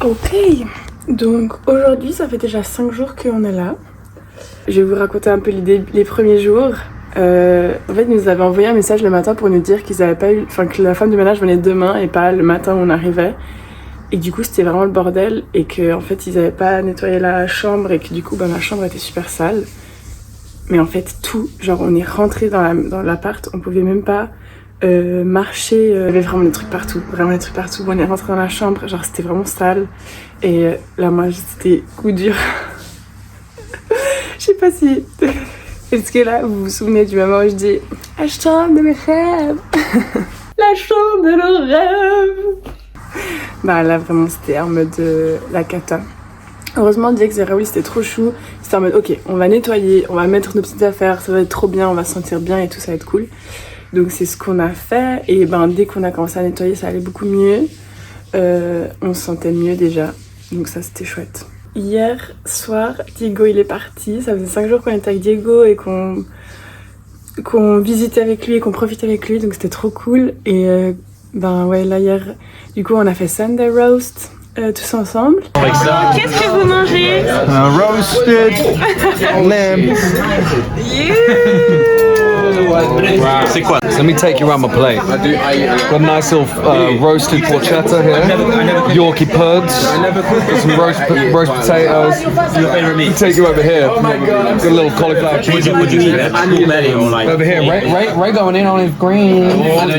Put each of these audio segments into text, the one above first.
Ok, donc aujourd'hui ça fait déjà 5 jours qu'on est là. Je vais vous raconter un peu les premiers jours. En fait, ils nous avaient envoyé un message le matin pour nous dire qu'ils avaient pas eu, enfin que la femme du ménage venait demain et pas le matin où on arrivait. Et du coup c'était vraiment le bordel et que en fait ils avaient pas nettoyé la chambre et que du coup ma chambre était super sale. Mais en fait tout, genre on est rentré dans l'appart, on pouvait même pas marcher, il y avait vraiment des trucs partout, on est rentré dans la chambre, genre c'était vraiment sale. Et là moi c'était coup dur. Je sais pas si... Est-ce que là vous vous souvenez du moment où je dis la chambre de mes rêves. La chambre de nos rêves. Bah là vraiment c'était en mode la cata. Heureusement Diex et Raoul c'était trop chou. C'était en mode ok on va nettoyer, on va mettre nos petites affaires, ça va être trop bien, on va se sentir bien et tout, ça va être cool. Donc c'est ce qu'on a fait et ben dès qu'on a commencé à nettoyer ça allait beaucoup mieux. On se sentait mieux déjà, donc ça c'était chouette. Hier soir Diego il est parti, ça faisait 5 jours qu'on était avec Diego et qu'on visitait avec lui et qu'on profitait avec lui, donc c'était trop cool. Et ben ouais là hier du coup on a fait Sunday roast tous ensemble. Qu'est-ce que vous mangez? Roasted lamb. C'est quoi? Let me take you around my plate. Got a nice little roasted porchetta here. Yorkie puds. Some roast potatoes. Your favorite meat? Take you over here. Got a little cauliflower cheese. Would you eat annual menu or like? Over here, Ray going in on his green.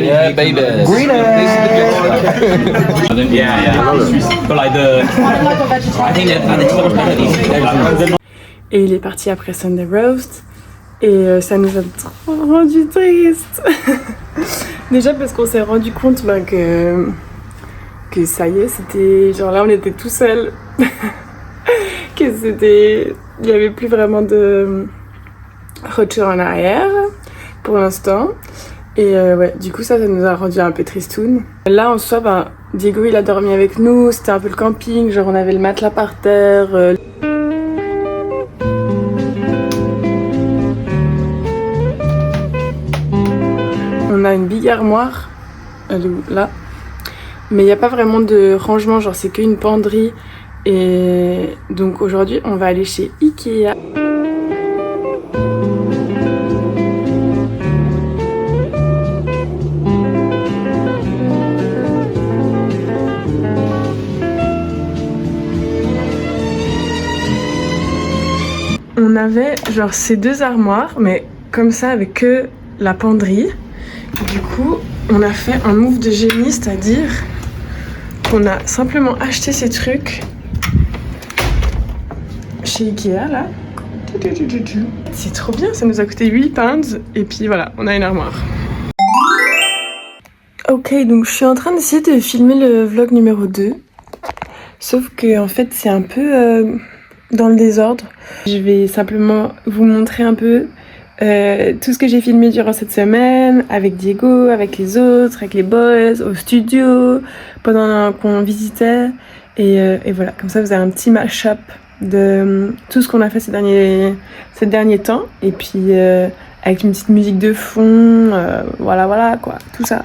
Yeah, baby. Green. Yeah. But like I think that too much better. Et il est parti après Sunday roast. Et ça nous a trop rendu triste. Déjà parce qu'on s'est rendu compte que ça y est, c'était genre là on était tout seuls. Que c'était, il y avait plus vraiment de retour en arrière pour l'instant. Et ouais, du coup ça nous a rendu un peu tristoun. Là en soi, ben, Diego il a dormi avec nous, c'était un peu le camping, genre on avait le matelas par terre. On a une big armoire, elle est où? Là. Mais il n'y a pas vraiment de rangement, genre c'est qu'une penderie. Et donc aujourd'hui on va aller chez Ikea. On avait genre ces deux armoires, mais comme ça avec que la penderie. Du coup, on a fait un move de génie, c'est-à-dire qu'on a simplement acheté ces trucs chez Ikea, là. C'est trop bien, ça nous a coûté 8 pounds. Et puis voilà, on a une armoire. Ok, donc je suis en train d'essayer de filmer le vlog numéro 2. Sauf que en fait, c'est un peu dans le désordre. Je vais simplement vous montrer un peu tout ce que j'ai filmé durant cette semaine, avec Diego, avec les autres, avec les boys, au studio, pendant qu'on visitait. Et voilà, comme ça vous avez un petit mash-up de tout ce qu'on a fait ces derniers temps. Et puis avec une petite musique de fond, voilà quoi, tout ça.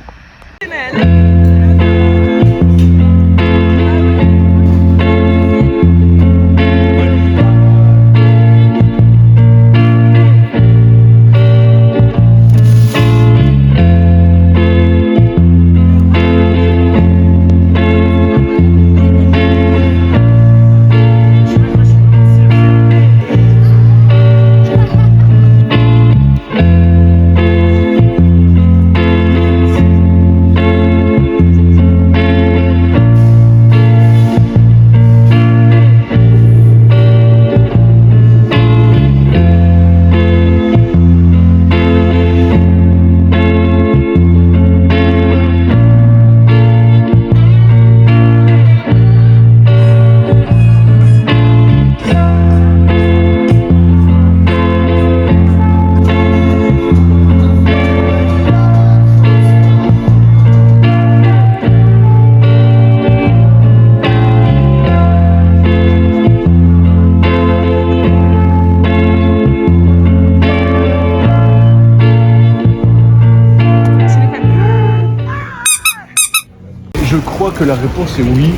Je crois que la réponse est oui.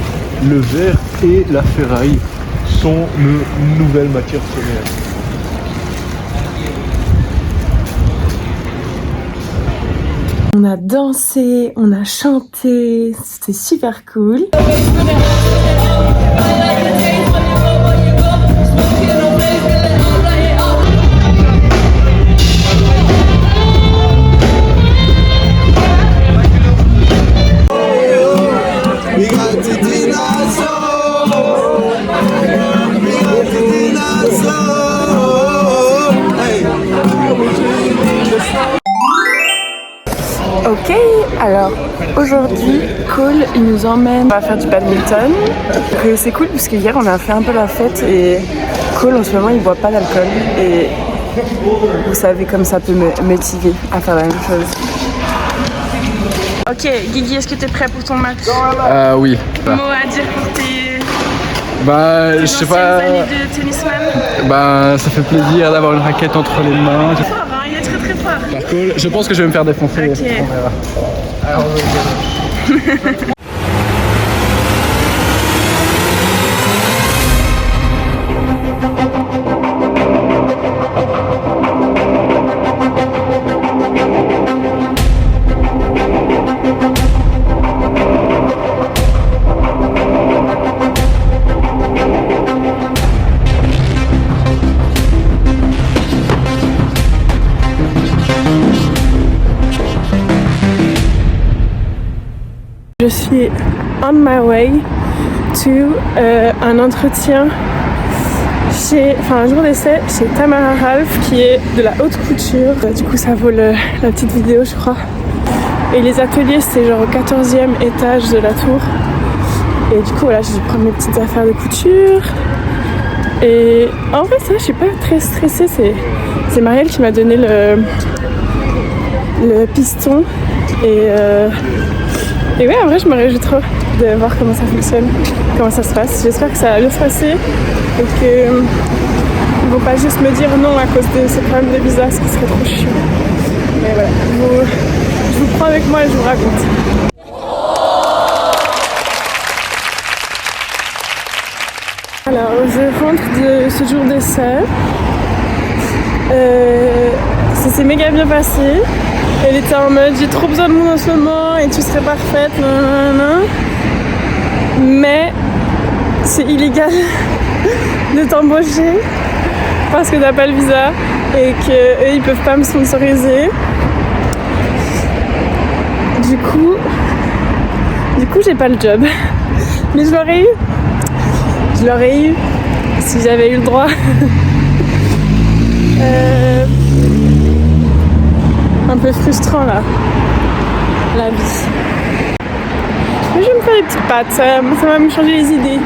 le verre et la ferraille sont nos nouvelles matières premières. On a dansé, on a chanté, c'était super cool. Ok, alors aujourd'hui, Cole il nous emmène, on va faire du badminton. C'est cool parce que hier on a fait un peu la fête et Cole en ce moment il boit pas d'alcool et vous savez comme ça peut me motiver à faire la même chose. Ok, Guigui, est-ce que tu es prêt pour ton match? Oui. Mot à dire pour tes Bah, je sais pas. années de tennisman? Bah, ça fait plaisir d'avoir une raquette entre les mains. Fort, hein, il est très très fort. Cool. Je pense que je vais me faire défoncer. Ok. On verra. Je suis on my way to un entretien un jour d'essai chez Tamara Ralph qui est de la haute couture. Du coup ça vaut la petite vidéo je crois. Et les ateliers c'est genre au 14e étage de la tour. Et du coup voilà, je vais prendre mes petites affaires de couture. Et en vrai ça je suis pas très stressée, c'est Marielle qui m'a donné le piston. Et ouais, en vrai, je me réjouis trop de voir comment ça fonctionne, comment ça se passe. J'espère que ça va bien se passer et qu'ils vont pas juste me dire non à cause de ce problème de visa, ce qui serait trop chiant. Mais voilà, je vous prends avec moi et je vous raconte. Alors, je rentre de ce jour d'essai. Ça s'est méga bien passé. Elle était en mode j'ai trop besoin de monde en ce moment et tu serais parfaite, nanana. Mais c'est illégal de t'embaucher parce que t'as pas le visa et qu'eux ils peuvent pas me sponsoriser. Du coup j'ai pas le job. Mais je l'aurais eu si j'avais eu le droit. Un peu frustrant là, la vie. Mais je vais me faire des petites pâtes, ça va me changer les idées.